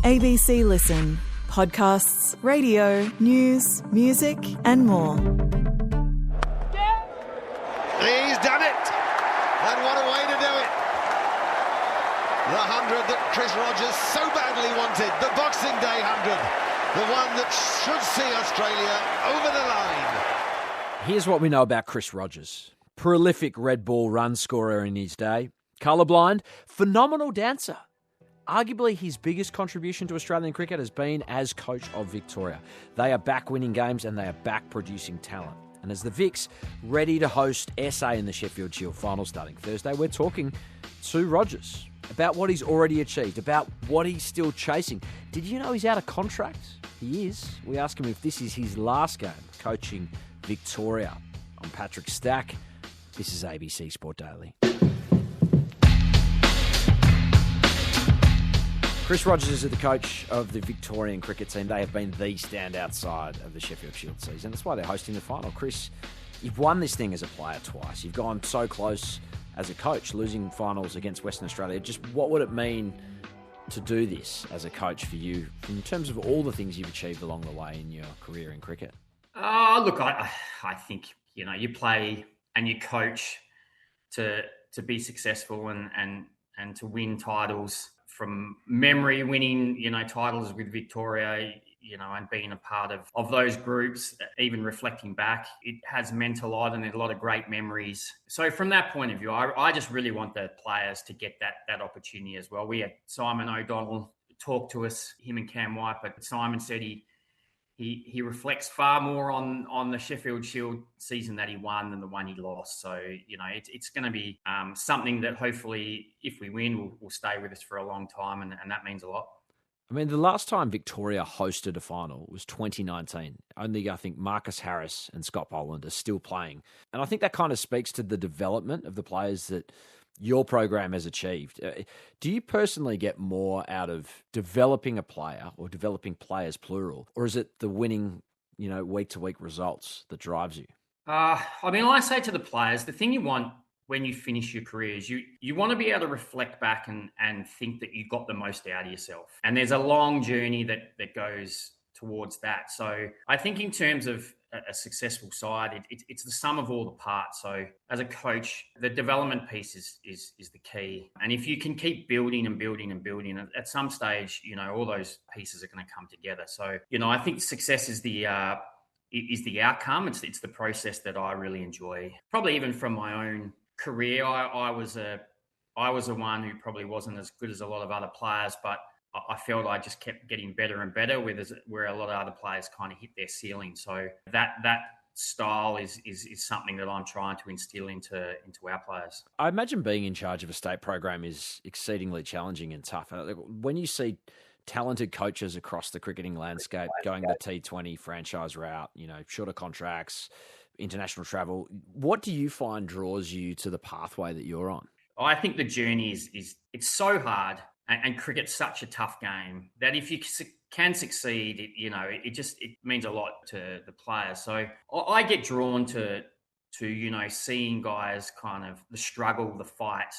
ABC Listen. Podcasts, radio, news, music and more. He's done it! And what a way to do it! The 100 that Chris Rogers so badly wanted, the Boxing Day 100, the one that should see Australia over the line. Here's what we know about Chris Rogers. Prolific red ball run scorer in his day, colourblind, phenomenal dancer. Arguably his biggest contribution to Australian cricket has been as coach of Victoria. They are back winning games and they are back producing talent. And as the Vics ready to host SA in the Sheffield Shield final starting Thursday, we're talking to Rogers about what he's already achieved, about what he's still chasing. Did you know he's out of contract? He is. We ask him if this is his last game coaching Victoria. I'm Patrick Stack. This is ABC Sport Daily. Chris Rogers is the coach of the Victorian cricket team. They have been the standout side of the Sheffield Shield season. That's why they're hosting the final. Chris, you've won this thing as a player twice. You've gone so close as a coach, losing finals against Western Australia. Just what would it mean to do this as a coach for you in terms of all the things you've achieved along the way in your career in cricket? Look, I think, you play and you coach to be successful and to win titles. From memory, winning, titles with Victoria, and being a part of those groups, even reflecting back, it has meant a lot and a lot of great memories. So from that point of view, I just really want the players to get that opportunity as well. We had Simon O'Donnell talk to us, him and Cam White, but Simon said he reflects far more on the Sheffield Shield season that he won than the one he lost. So, it's going to be something that hopefully, if we win, will stay with us for a long time, and that means a lot. I mean, the last time Victoria hosted a final was 2019. Only, I think, Marcus Harris and Scott Boland are still playing. And I think that kind of speaks to the development of the players that your program has achieved. Do you personally get more out of developing a player or developing players, plural, or is it the winning, week-to-week results that drives you? I say to the players, the thing you want when you finish your career is you want to be able to reflect back and think that you got the most out of yourself. And there's a long journey that goes towards that. So I think in terms of a successful side, it's the sum of all the parts. So as a coach, the development piece is the key. And if you can keep building and building and building, at some stage, all those pieces are going to come together. So, I think success is the outcome. It's the process that I really enjoy. Probably even from my own career, I was a one who probably wasn't as good as a lot of other players, but I felt I just kept getting better and better, where a lot of other players kind of hit their ceiling. So that style is something that I'm trying to instill into our players. I imagine being in charge of a state program is exceedingly challenging and tough. When you see talented coaches across the cricketing landscape going the T20 franchise route, shorter contracts, international travel, what do you find draws you to the pathway that you're on? I think the journey is it's so hard. And cricket's such a tough game that if you can succeed, it means a lot to the players. So I get drawn to seeing guys kind of the struggle, the fight,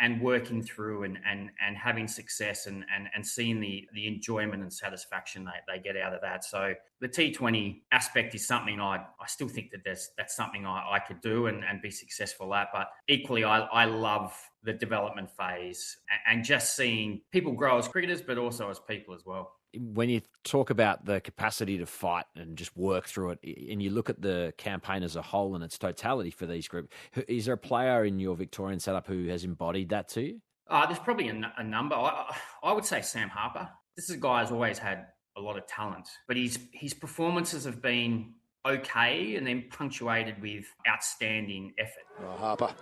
and working through and having success and seeing the enjoyment and satisfaction they get out of that. So the T20 aspect is something I still think that's something I could do and be successful at. But equally, I love the development phase and just seeing people grow as cricketers, but also as people as well. When you talk about the capacity to fight and just work through it, and you look at the campaign as a whole and its totality for these groups, is there a player in your Victorian setup who has embodied that to you? There's probably a number. I would say Sam Harper. This is a guy who's always had a lot of talent, but his performances have been okay and then punctuated with outstanding effort. Oh, Harper,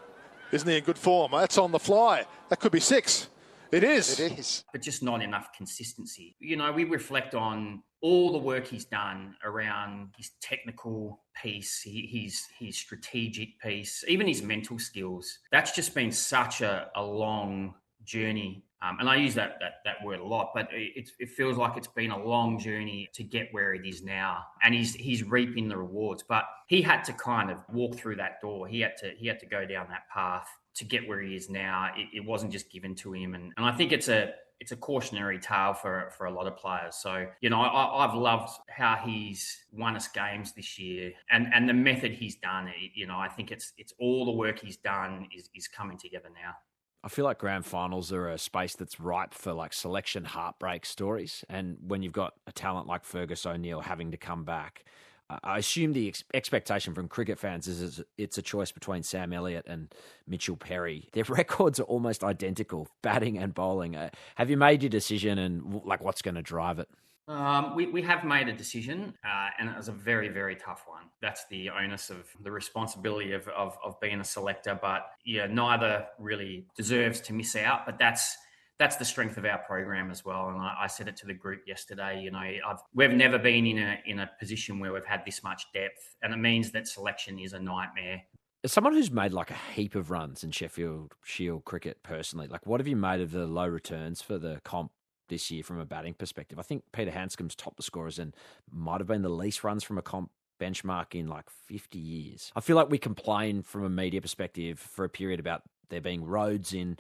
isn't he in good form? That's on the fly. That could be 6. It is. It is. But just not enough consistency. We reflect on all the work he's done around his technical piece, his strategic piece, even his mental skills. That's just been such a long journey. And I use that word a lot, but it feels like it's been a long journey to get where it is now. And he's reaping the rewards. But he had to kind of walk through that door. He had to go down that path to get where he is now, it wasn't just given to him. And I think it's a cautionary tale for a lot of players. So, I've loved how he's won us games this year and the method he's done it. I think it's all the work he's done is coming together now. I feel like grand finals are a space that's ripe for like selection heartbreak stories. And when you've got a talent like Fergus O'Neill having to come back, I assume the expectation from cricket fans is it's a choice between Sam Elliott and Mitchell Perry. Their records are almost identical, batting and bowling. Have you made your decision and like what's going to drive it? We have made a decision, and it was a very, very tough one. That's the onus of the responsibility of being a selector. But yeah, neither really deserves to miss out. But that's the strength of our program as well. And I said it to the group yesterday. We've never been in a position where we've had this much depth, and it means that selection is a nightmare. As someone who's made like a heap of runs in Sheffield Shield cricket personally, like what have you made of the low returns for the comp this year from a batting perspective? I think Peter Hanscom's topped the scorers and might have been the least runs from a comp benchmark in like 50 years. I feel like we complain from a media perspective for a period about there being roads in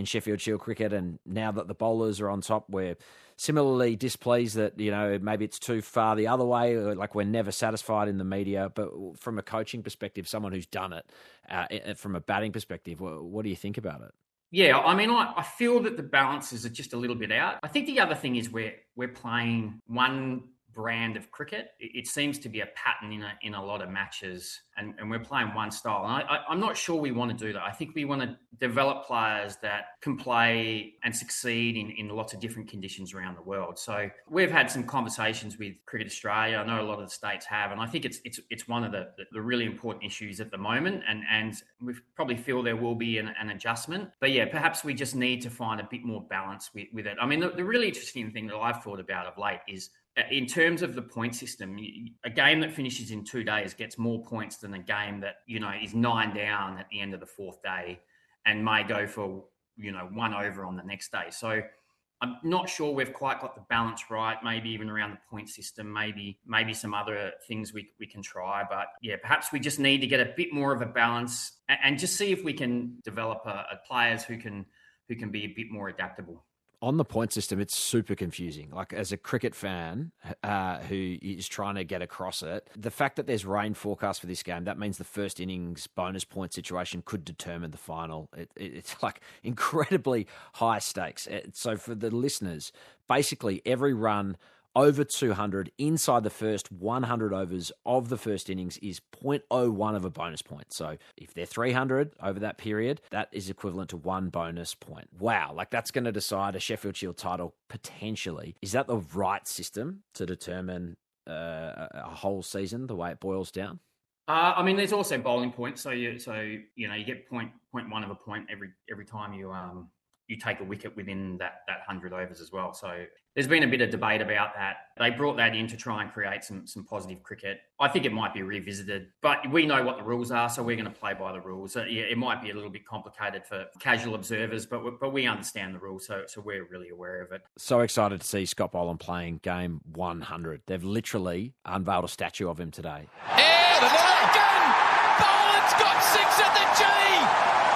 Sheffield Shield cricket, and now that the bowlers are on top, we're similarly displeased that, maybe it's too far the other way, or like we're never satisfied in the media. But from a coaching perspective, someone who's done it, from a batting perspective, what do you think about it? Yeah, I mean, I feel that the balances are just a little bit out. I think the other thing is we're playing one brand of cricket. It seems to be a pattern in a lot of matches, and we're playing one style. And I'm not sure we want to do that. I think we want to develop players that can play and succeed in lots of different conditions around the world. So we've had some conversations with Cricket Australia. I know a lot of the states have, and I think it's one of the really important issues at the moment. And we probably feel there will be an adjustment. But yeah, perhaps we just need to find a bit more balance with it. I mean, the really interesting thing that I've thought about of late is, in terms of the point system, a game that finishes in 2 days gets more points than a game that, is 9 down at the end of the fourth day and may go for, 1 over on the next day. So I'm not sure we've quite got the balance right, maybe even around the point system, maybe some other things we can try. But yeah, perhaps we just need to get a bit more of a balance and just see if we can develop players who can be a bit more adaptable. On the point system, it's super confusing. Like as a cricket fan who is trying to get across it, the fact that there's rain forecast for this game, that means the first innings bonus point situation could determine the final. It's like incredibly high stakes. So for the listeners, basically every run over 200 inside the first 100 overs of the first innings is 0.01 of a bonus point. So if they're 300 over that period, that is equivalent to 1 bonus point. Wow, like that's going to decide a Sheffield Shield title potentially. Is that the right system to determine a whole season, the way it boils down? I mean, there's also bowling points. So you get 0.1 of a point every time you take a wicket within that 100 overs as well. So there's been a bit of debate about that. They brought that in to try and create some positive cricket. I think it might be revisited, but we know what the rules are, so we're going to play by the rules. So yeah, it might be a little bit complicated for casual observers, but we understand the rules, so we're really aware of it. So excited to see Scott Boland playing game 100. They've literally unveiled a statue of him today. And taken! Boland's got 6 at the G!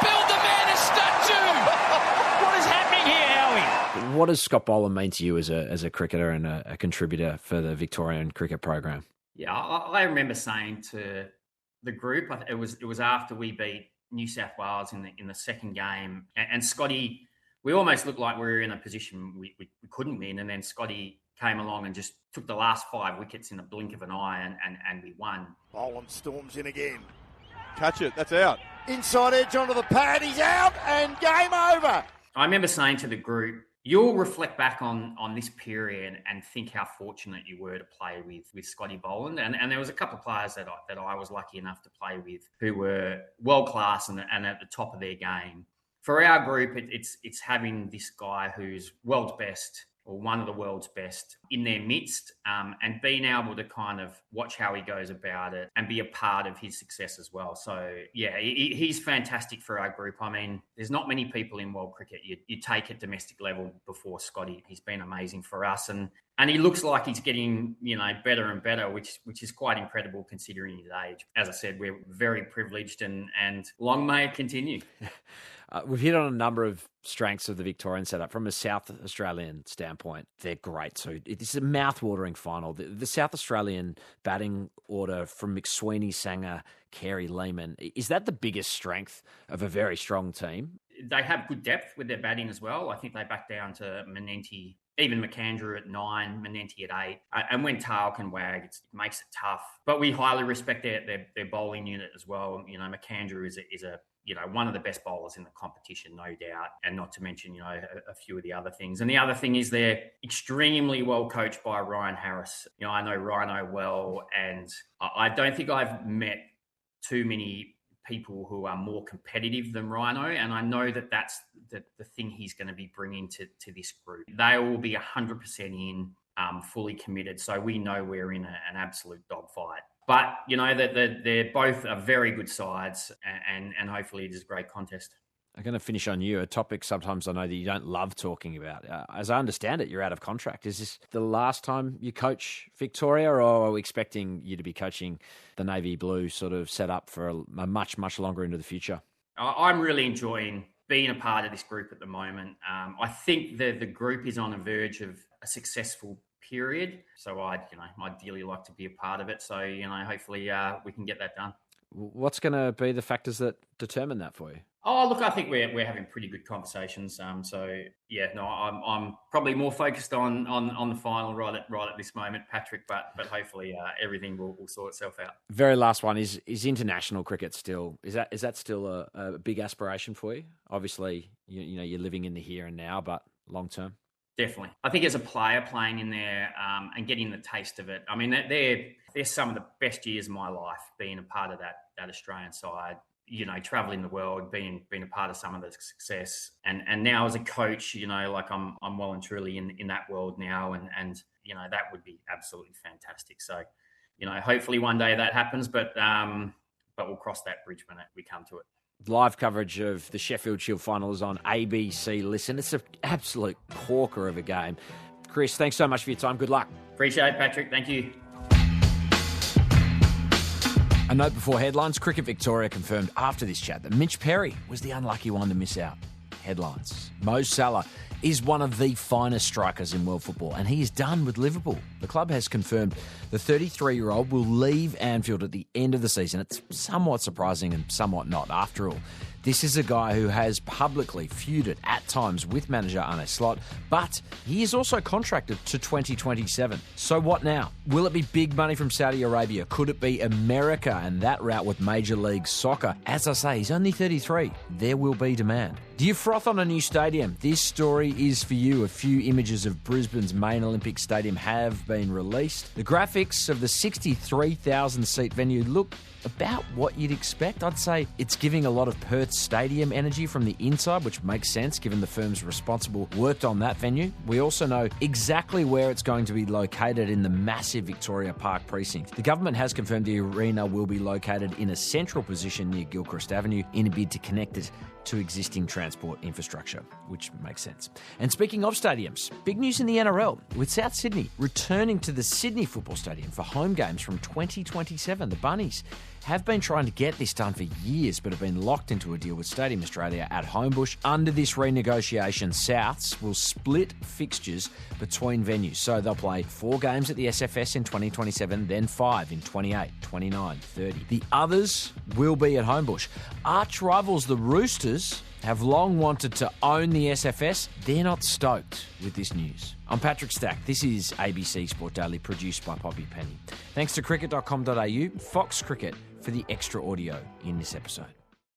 Build the man a statue! What is happening here, Howie? What does Scott Boland mean to you as a cricketer and a contributor for the Victorian cricket program? Yeah, I remember saying to the group, it was after we beat New South Wales in the second game, and Scotty, we almost looked like we were in a position we couldn't win, and then Scotty came along and just took the last 5 wickets in a blink of an eye, and we won. Boland storms in again. Catch it, that's out. Inside edge onto the pad, he's out, and game over. I remember saying to the group, you'll reflect back on this period and think how fortunate you were to play with Scotty Boland. And there was a couple of players that I was lucky enough to play with who were world-class and at the top of their game. For our group, it's having this guy who's world's best or one of the world's best in their midst, and being able to kind of watch how he goes about it and be a part of his success as well. So, yeah, he's fantastic for our group. I mean, there's not many people in world cricket you take at domestic level before Scotty. He's been amazing for us, and he looks like he's getting, better and better, which is quite incredible considering his age. As I said, we're very privileged, and long may it continue. We've hit on a number of strengths of the Victorian setup. From a South Australian standpoint, they're great too. It's a mouth-watering final. The South Australian batting order from McSweeney, Sanger, Carey, Lehman, is that the biggest strength of a very strong team? They have good depth with their batting as well. I think they back down to Menenti, even McAndrew at 9, Menenti at 8. And when Tale can wag, it makes it tough. But we highly respect their bowling unit as well. McAndrew is a one of the best bowlers in the competition, no doubt, and not to mention, a few of the other things. And the other thing is they're extremely well coached by Ryan Harris. I know Rhino well, and I don't think I've met too many people who are more competitive than Rhino, and I know that that's the thing he's going to be bringing to this group. They will be 100% in, fully committed, so we know we're in an absolute dogfight. But, that they're both are very good sides, and hopefully it is a great contest. I'm going to finish on you, a topic sometimes I know that you don't love talking about. As I understand it, you're out of contract. Is this the last time you coach Victoria, or are we expecting you to be coaching the Navy Blue sort of set up for a much, much longer into the future? I'm really enjoying being a part of this group at the moment. I think the group is on the verge of a successful period. So I'd ideally like to be a part of it. So, hopefully we can get that done. What's going to be the factors that determine that for you? Oh, look, I think we're having pretty good conversations. I'm probably more focused on the final right at this moment, Patrick. But hopefully everything will sort itself out. Very last one is international cricket still. Is that still a big aspiration for you? Obviously, you're living in the here and now, but long term. Definitely. I think as a player playing in there and getting the taste of it, I mean, they're some of the best years of my life, being a part of that Australian side, traveling the world, being a part of some of the success. And now as a coach, I'm well and truly in that world now. And that would be absolutely fantastic. So, hopefully one day that happens, but we'll cross that bridge when we come to it. Live coverage of the Sheffield Shield final is on ABC Listen. It's an absolute corker of a game. Chris, thanks so much for your time. Good luck. Appreciate it, Patrick. Thank you. A note before headlines. Cricket Victoria confirmed after this chat that Mitch Perry was the unlucky one to miss out. Headlines. Mo Salah is one of the finest strikers in world football, and he is done with Liverpool. The club has confirmed the 33-year-old will leave Anfield at the end of the season. It's somewhat surprising and somewhat not. After all, this is a guy who has publicly feuded at times with manager Arne Slot, but he is also contracted to 2027. So what now? Will it be big money from Saudi Arabia? Could it be America and that route with Major League Soccer? As I say, he's only 33. There will be demand. Do you froth on a new stadium? This story is for you. A few images of Brisbane's main Olympic stadium have been released. The graphics of the 63,000-seat venue look about what you'd expect. I'd say it's giving a lot of Perth Stadium energy from the inside, which makes sense given the firms responsible worked on that venue. We also know exactly where it's going to be located in the massive Victoria Park precinct. The government has confirmed the arena will be located in a central position near Gilchrist Avenue in a bid to connect it to existing transport infrastructure, which makes sense. And speaking of stadiums, big news in the NRL, with South Sydney returning to the Sydney Football Stadium for home games from 2027. The Bunnies have been trying to get this done for years, but have been locked into a deal with Stadium Australia at Homebush. Under this renegotiation, Souths will split fixtures between venues. So they'll play 4 games at the SFS in 2027, then 5 in 28, 29, 30. The others will be at Homebush. Arch rivals the Roosters have long wanted to own the SFS. They're not stoked with this news. I'm Patrick Stack. This is ABC Sport Daily, produced by Poppy Penny. Thanks to cricket.com.au, Fox Cricket, for the extra audio in this episode.